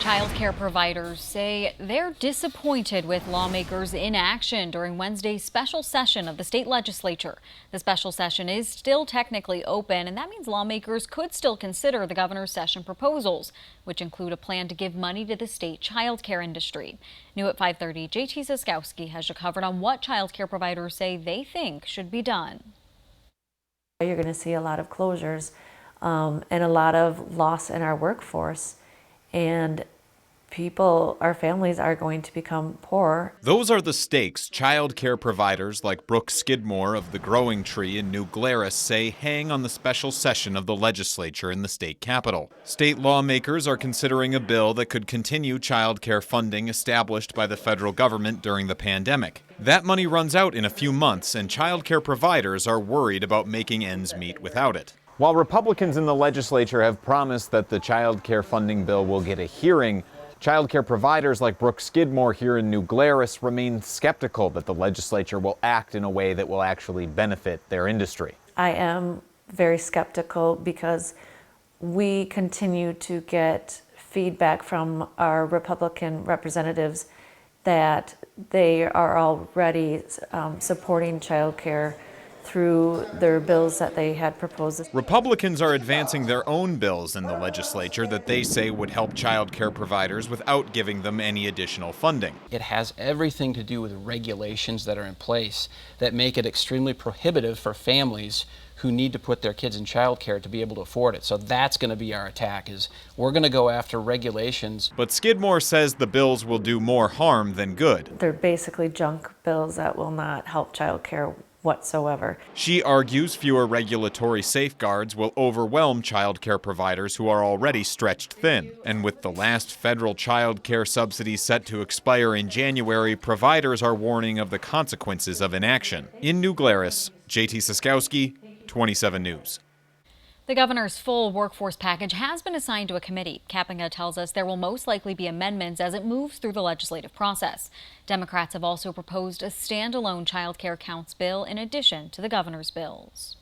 Child care providers say they're disappointed with lawmakers' inaction during Wednesday's special session of the state legislature. The special session is still technically open, and that means lawmakers could still consider the governor's session proposals, which include a plan to give money to the state child care industry. New at 5:30, JT Siskowski has you covered on what child care providers say they think should be done. You're going to see a lot of closures and a lot of loss in our workforce. And our families are going to become poorer. Those are the stakes child care providers like Brooke Skidmore of the Growing Tree in New Glarus say hang on the special session of the legislature in the state capitol. State lawmakers are considering a bill that could continue child care funding established by the federal government during the pandemic. That money runs out in a few months, and child care providers are worried about making ends meet without it. While Republicans in the legislature have promised that the child care funding bill will get a hearing, child care providers like Brooke Skidmore here in New Glarus remain skeptical that the legislature will act in a way that will actually benefit their industry. I am very skeptical because we continue to get feedback from our Republican representatives that they are already supporting child care through their bills that they had proposed. Republicans are advancing their own bills in the legislature that they say would help child care providers without giving them any additional funding. It has everything to do with regulations that are in place that make it extremely prohibitive for families who need to put their kids in child care to be able to afford it. So that's going to be our attack, is we're going to go after regulations. But Skidmore says the bills will do more harm than good. They're basically junk bills that will not help child care whatsoever. She argues fewer regulatory safeguards will overwhelm child care providers who are already stretched thin. And with the last federal child care subsidy set to expire in January, providers are warning of the consequences of inaction. In New Glarus, JT Siskowski, 27 News. The governor's full workforce package has been assigned to a committee. Kapinga tells us there will most likely be amendments as it moves through the legislative process. Democrats have also proposed a standalone child care counts bill in addition to the governor's bills.